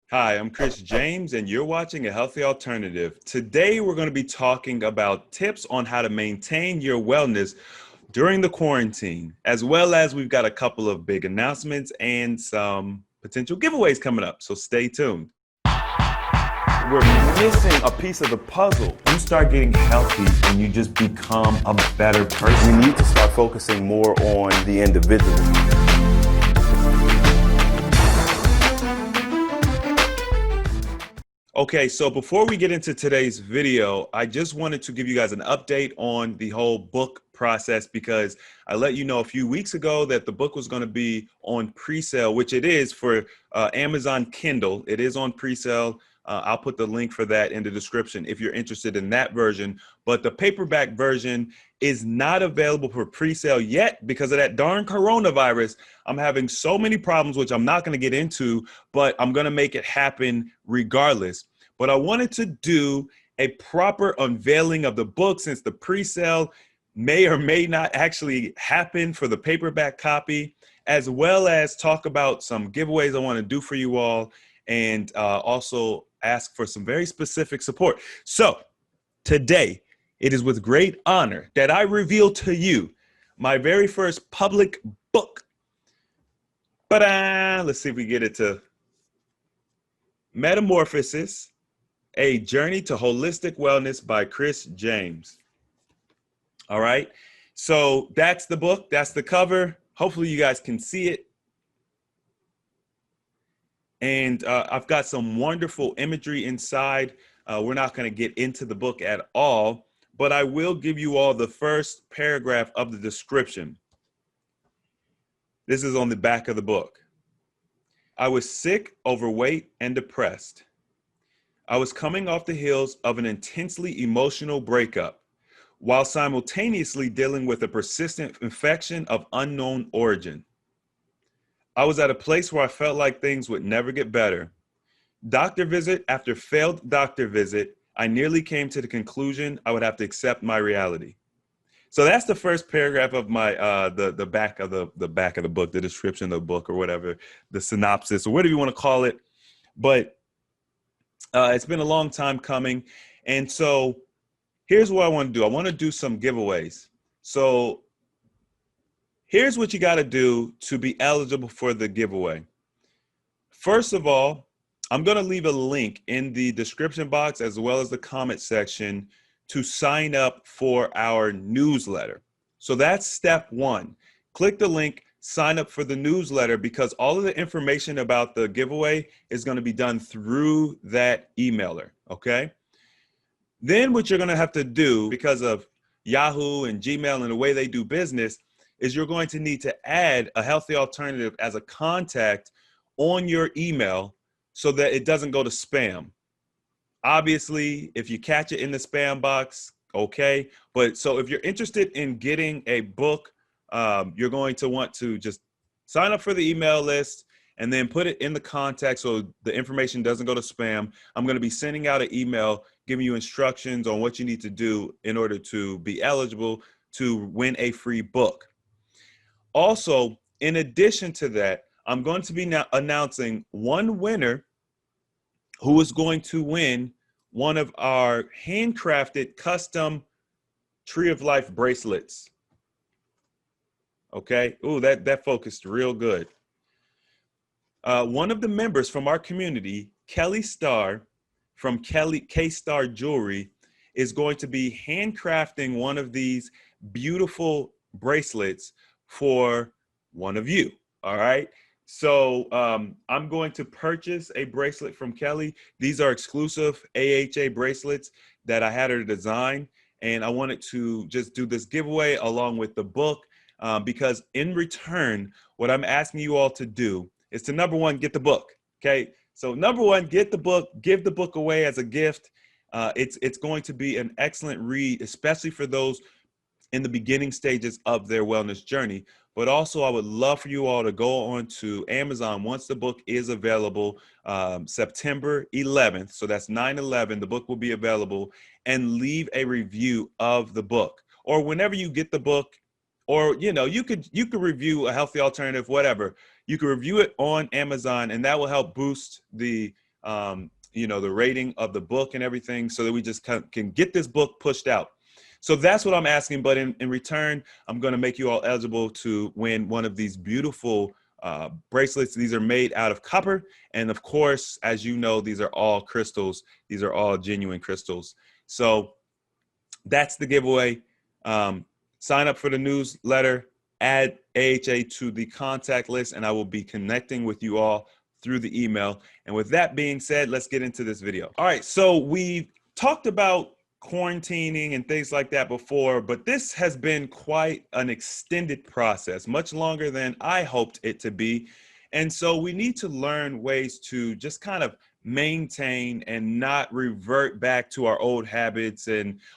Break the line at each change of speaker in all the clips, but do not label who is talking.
Hi, I'm Chris James, and you're watching A Healthy Alternative. Today, we're going to be talking about tips on how to maintain your wellness during the quarantine, as well as we've got a couple of big announcements and some potential giveaways coming up. So stay tuned. We're missing a piece of the puzzle. You start getting healthy and you just become a better person.
We need to start focusing more on the individual.
Okay, so before we get into today's video, I just wanted to give you guys an update on the whole book process because I let you know a few weeks ago that the book was going to be on pre-sale, which it is for Amazon Kindle. It is on pre-sale. I'll put the link for that in the description if you're interested in that version. But the paperback version is not available for pre-sale yet because of that darn coronavirus. I'm having so many problems, which I'm not going to get into, but I'm going to make it happen regardless. But I wanted to do a proper unveiling of the book since the pre-sale may or may not actually happen for the paperback copy, as well as talk about some giveaways I want to do for you all and also ask for some very specific support. So today, it is with great honor that I reveal to you my very first public book. Let's see if we get it to Metamorphosis, A Journey to Holistic Wellness by Chris James. All right. So that's the book. That's the cover. Hopefully you guys can see it. And I've got some wonderful imagery inside. We're not going to get into the book at all, but I will give you all the first paragraph of the description. This is on the back of the book. I was sick, overweight, and depressed. I was coming off the heels of an intensely emotional breakup, while simultaneously dealing with a persistent infection of unknown origin. I was at a place where I felt like things would never get better. Doctor visit after failed doctor visit, I nearly came to the conclusion I would have to accept my reality. So that's the first paragraph of my the back of the back of the book, the description of the book or whatever, the synopsis or whatever you want to call it. But it's been a long time coming, and so here's what I want to do. I want to do some giveaways. So here's what you got to do to be eligible for the giveaway. First of all, I'm going to leave a link in the description box as well as the comment section to sign up for our newsletter. So that's step one. Click the link, sign up for the newsletter because all of the information about the giveaway is going to be done through that emailer, okay? Then what you're going to have to do because of Yahoo and Gmail and the way they do business is you're going to need to add a healthy alternative as a contact on your email so that it doesn't go to spam. Obviously, if you catch it in the spam box, okay. But so if you're interested in getting a book, you're going to want to just sign up for the email list and then put it in the contact so the information doesn't go to spam. I'm going to be sending out an email giving you instructions on what you need to do in order to be eligible to win a free book. Also, in addition to that, I'm going to be now announcing one winner who is going to win one of our handcrafted custom Tree of Life bracelets. Okay. Ooh, that focused real good. One of the members from our community, Kelly Starr from K Star Jewelry, is going to be handcrafting one of these beautiful bracelets for one of you. All right. So I'm going to purchase a bracelet from Kelly. These are exclusive AHA bracelets that I had her design. And I wanted to just do this giveaway along with the book because in return, what I'm asking you all to do is to, number one, get the book. Okay. So number one, get the book, give the book away as a gift. It's going to be an excellent read, especially for those in the beginning stages of their wellness journey. But also, I would love for you all to go on to Amazon once the book is available, September 11th. So that's 9/11. The book will be available, and leave a review of the book. Or whenever you get the book, or you could review A Healthy Alternative, whatever. You can review it on Amazon, and that will help boost the the rating of the book and everything, so that we just can get this book pushed out. So that's what I'm asking. But in return, I'm going to make you all eligible to win one of these beautiful bracelets. These are made out of copper. And of course, as you know, these are all crystals. These are all genuine crystals. So that's the giveaway. Sign up for the newsletter, add AHA to the contact list, and I will be connecting with you all through the email. And with that being said, let's get into this video. All right, so we talked about quarantining and things like that before, but this has been quite an extended process, much longer than I hoped it to be. And so we need to learn ways to just kind of maintain and not revert back to our old habits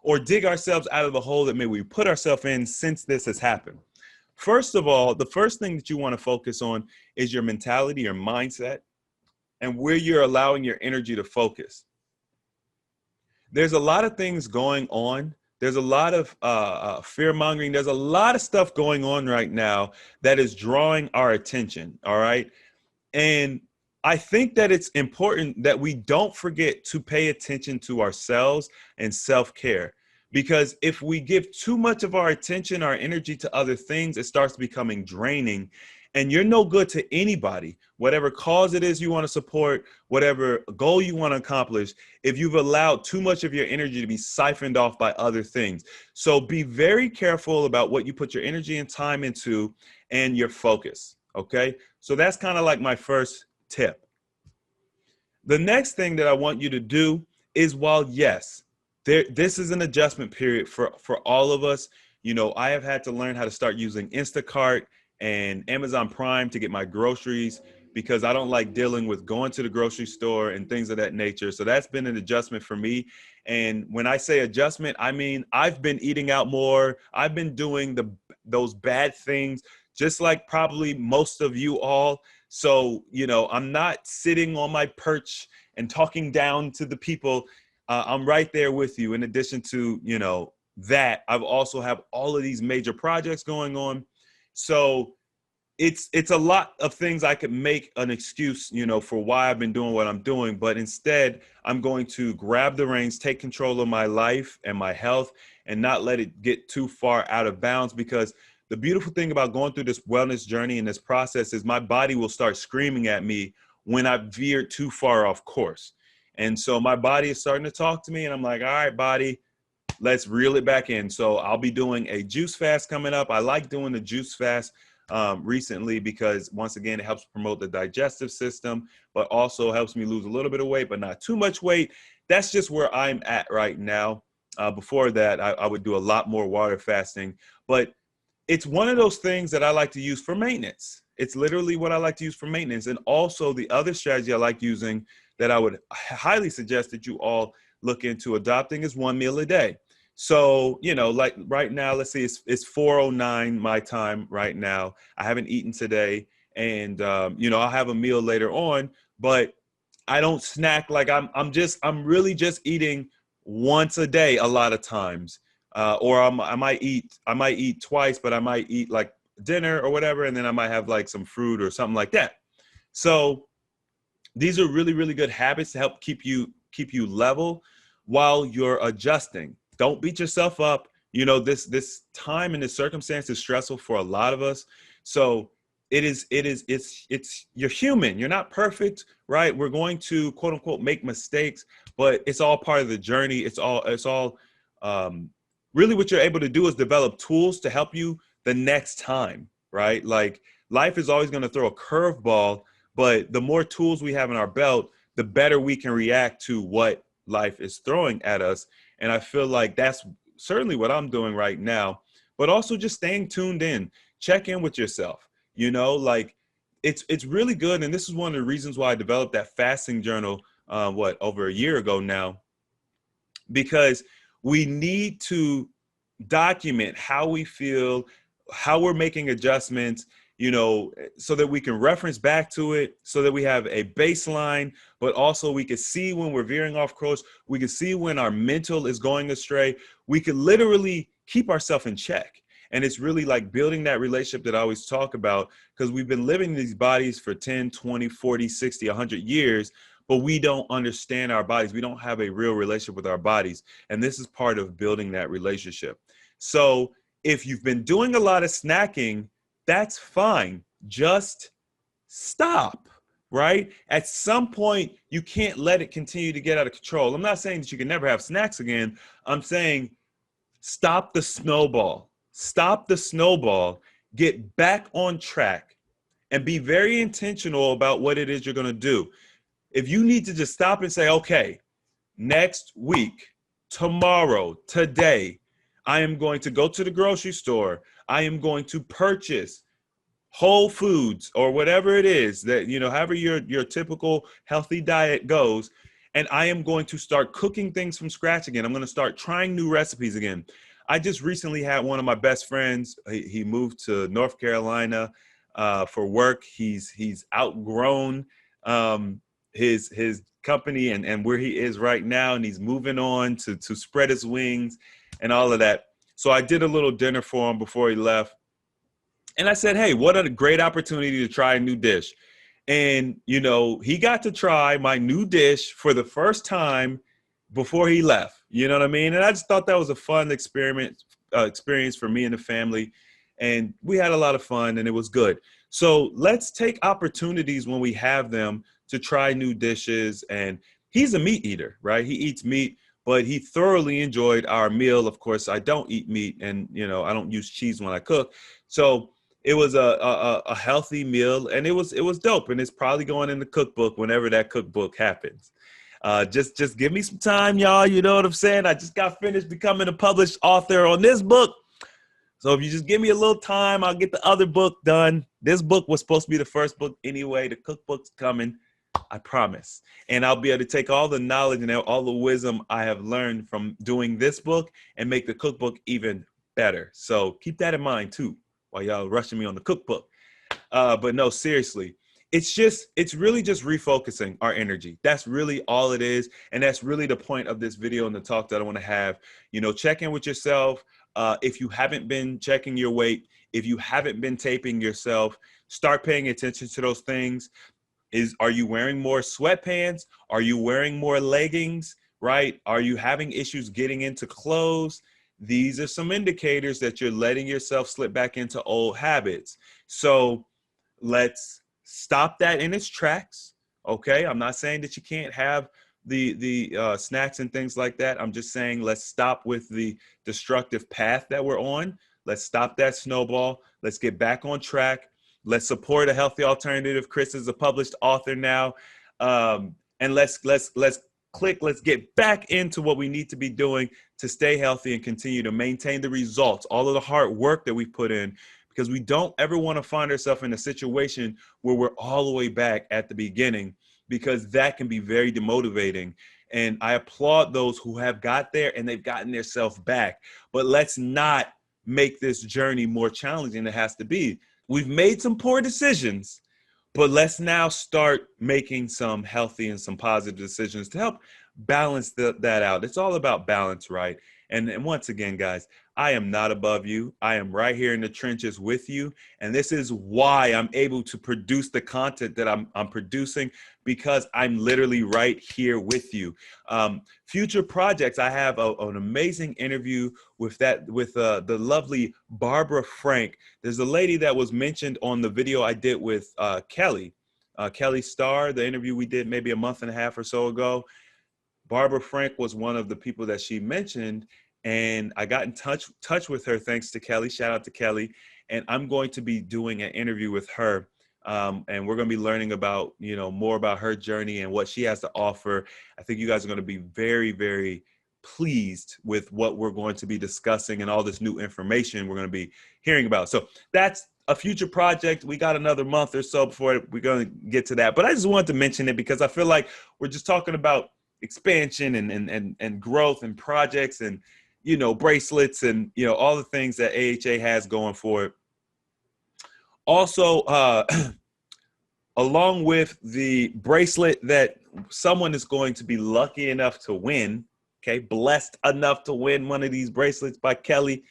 or dig ourselves out of the hole that maybe we put ourselves in since this has happened. First of all, the first thing that you want to focus on is your mentality, your mindset, and where you're allowing your energy to focus. There's a lot of things going on. There's a lot of fear mongering. There's a lot of stuff going on right now that is drawing our attention. All right. And I think that it's important that we don't forget to pay attention to ourselves and self-care. Because if we give too much of our attention, our energy to other things, it starts becoming draining. And you're no good to anybody, whatever cause it is you want to support, whatever goal you want to accomplish, if you've allowed too much of your energy to be siphoned off by other things. So be very careful about what you put your energy and time into and your focus. Okay. So that's kind of like my first tip. The next thing that I want you to do is, while yes, this is an adjustment period for all of us. I have had to learn how to start using Instacart and Amazon Prime to get my groceries, because I don't like dealing with going to the grocery store and things of that nature. So that's been an adjustment for me. And when I say adjustment, I mean, I've been eating out more. I've been doing those bad things, just like probably most of you all. So, I'm not sitting on my perch and talking down to the people. I'm right there with you. In addition to, that, I've also have all of these major projects going on. So it's a lot of things I could make an excuse, for why I've been doing what I'm doing. But instead, I'm going to grab the reins, take control of my life and my health, and not let it get too far out of bounds. Because the beautiful thing about going through this wellness journey and this process is my body will start screaming at me when I veered too far off course. And so my body is starting to talk to me, and I'm like, all right, body, let's reel it back in. So I'll be doing a juice fast coming up. I like doing the juice fast recently because, once again, it helps promote the digestive system, but also helps me lose a little bit of weight, but not too much weight. That's just where I'm at right now. Before that, I would do a lot more water fasting, but it's one of those things that I like to use for maintenance. It's literally what I like to use for maintenance. And also the other strategy I like using that I would highly suggest that you all look into adopting is 1 meal a day. So, like right now, let's see, it's 4:09 my time right now. I haven't eaten today, and I'll have a meal later on, but I don't snack. Like I'm really just eating once a day a lot of times. Or I might eat twice, but I might eat like dinner or whatever, and then I might have like some fruit or something like that. So these are really, really good habits to help keep you level while you're adjusting. Don't beat yourself up. This time and this circumstance is stressful for a lot of us. So it's you're human. You're not perfect, right? We're going to, quote unquote, make mistakes, but it's all part of the journey. It's all really what you're able to do is develop tools to help you the next time, right? Like, life is always going to throw a curveball, but the more tools we have in our belt, the better we can react to what life is throwing at us. And I feel like that's certainly what I'm doing right now, but also just staying tuned in, check in with yourself, like it's really good. And this is one of the reasons why I developed that fasting journal, over a year ago now, because we need to document how we feel, how we're making adjustments, so that we can reference back to it, so that we have a baseline, but also we can see when we're veering off course. We can see when our mental is going astray. We can literally keep ourselves in check. And it's really like building that relationship that I always talk about, because we've been living in these bodies for 10, 20, 40, 60, 100 years, but we don't understand our bodies. We don't have a real relationship with our bodies. And this is part of building that relationship. So if you've been doing a lot of snacking, that's fine. Just stop, right? At some point, you can't let it continue to get out of control. I'm not saying that you can never have snacks again. I'm saying stop the snowball. Stop the snowball. Get back on track and be very intentional about what it is you're going to do. If you need to just stop and say, okay, next week, tomorrow, today, I am going to go to the grocery store. I am going to purchase Whole Foods or whatever it is that, however your typical healthy diet goes. And I am going to start cooking things from scratch again. I'm going to start trying new recipes again. I just recently had one of my best friends. He moved to North Carolina for work. He's outgrown his company and where he is right now, and he's moving on to spread his wings and all of that. So I did a little dinner for him before he left. And I said, hey, what a great opportunity to try a new dish. And, he got to try my new dish for the first time before he left. You know what I mean? And I just thought that was a fun experience for me and the family. And we had a lot of fun and it was good. So let's take opportunities when we have them to try new dishes. And he's a meat eater, right? He eats meat, but he thoroughly enjoyed our meal. Of course, I don't eat meat and, I don't use cheese when I cook. So it was a healthy meal, and it was dope, and it's probably going in the cookbook whenever that cookbook happens. Just give me some time, y'all. You know what I'm saying? I just got finished becoming a published author on this book. So if you just give me a little time, I'll get the other book done. This book was supposed to be the first book anyway. The cookbook's coming, I promise. And I'll be able to take all the knowledge and all the wisdom I have learned from doing this book and make the cookbook even better. So keep that in mind too, while y'all rushing me on the cookbook. But no, seriously, it's really just refocusing our energy. That's really all it is. And that's really the point of this video and the talk that I want to have. Check in with yourself. If you haven't been checking your weight, if you haven't been taping yourself, start paying attention to those things. Are you wearing more sweatpants? Are you wearing more leggings, right? Are you having issues getting into clothes? These are some indicators that you're letting yourself slip back into old habits. So let's stop that in its tracks. Okay. I'm not saying that you can't have the snacks and things like that. I'm just saying, let's stop with the destructive path that we're on. Let's stop that snowball. Let's get back on track. Let's support a healthy alternative. Chris is a published author now. And let's get back into what we need to be doing to stay healthy and continue to maintain the results, all of the hard work that we put in, because we don't ever want to find ourselves in a situation where we're all the way back at the beginning, because that can be very demotivating. And I applaud those who have got there and they've gotten themselves back. But let's not make this journey more challenging than it has to be. We've made some poor decisions, but let's now start making some healthy and some positive decisions to help balance that out. It's all about balance, right? And once again, guys, I am not above you. I am right here in the trenches with you. And this is why I'm able to produce the content that I'm producing, because I'm literally right here with you. Future projects, I have an amazing interview with the lovely Barbara Frank. There's a lady that was mentioned on the video I did with Kelly Starr, the interview we did maybe a month and a half or so ago. Barbara Frank was one of the people that she mentioned, and I got in touch with her thanks to Kelly. Shout out to Kelly. And I'm going to be doing an interview with her. And we're going to be learning about, more about her journey and what she has to offer. I think you guys are going to be very, very pleased with what we're going to be discussing and all this new information we're going to be hearing about. So that's a future project. We got another month or so before we're going to get to that. But I just wanted to mention it because I feel like we're just talking about expansion and growth and projects and, bracelets and, all the things that AHA has going for it. Also, along with the bracelet that someone is going to be lucky enough to win, okay, blessed enough to win one of these bracelets by Kelly.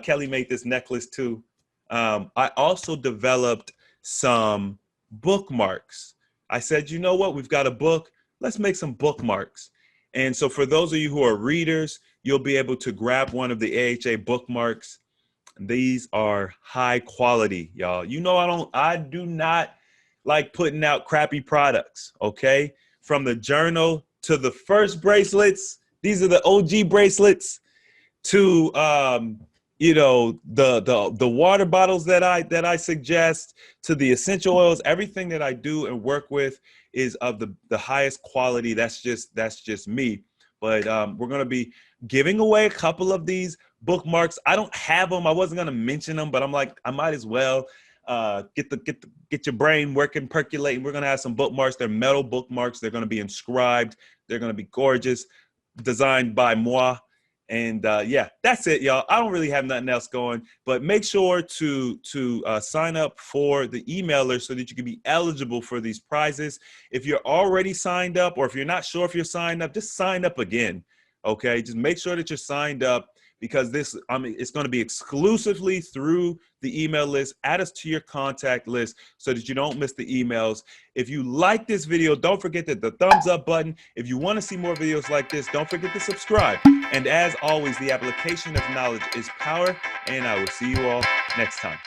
Kelly made this necklace too. I also developed some bookmarks. I said, you know what? We've got a book. let's make some bookmarks. And so for those of you who are readers, you'll be able to grab one of the AHA bookmarks. These are high quality, y'all. You know, I do not like putting out crappy products, okay? From the journal to the first bracelets, these are the OG bracelets, to the water bottles that I suggest, to the essential oils. Everything that I do and work with is of the highest quality. That's just me. But we're going to be giving away a couple of these bookmarks. I don't have them. I wasn't going to mention them, but I'm like, I might as well get your brain working, percolating. We're going to have some bookmarks. They're metal bookmarks. They're going to be inscribed. They're going to be gorgeous, designed by moi. And yeah, that's it, y'all. I don't really have nothing else going, but make sure to sign up for the emailer so that you can be eligible for these prizes. If you're already signed up, or if you're not sure if you're signed up, just sign up again. Okay, just make sure that you're signed up, because it's going to be exclusively through the email list. Add us to your contact list so that you don't miss the emails. If you like this video, don't forget the thumbs up button. If you want to see more videos like this, don't forget to subscribe. And as always, the application of knowledge is power, and I will see you all next time.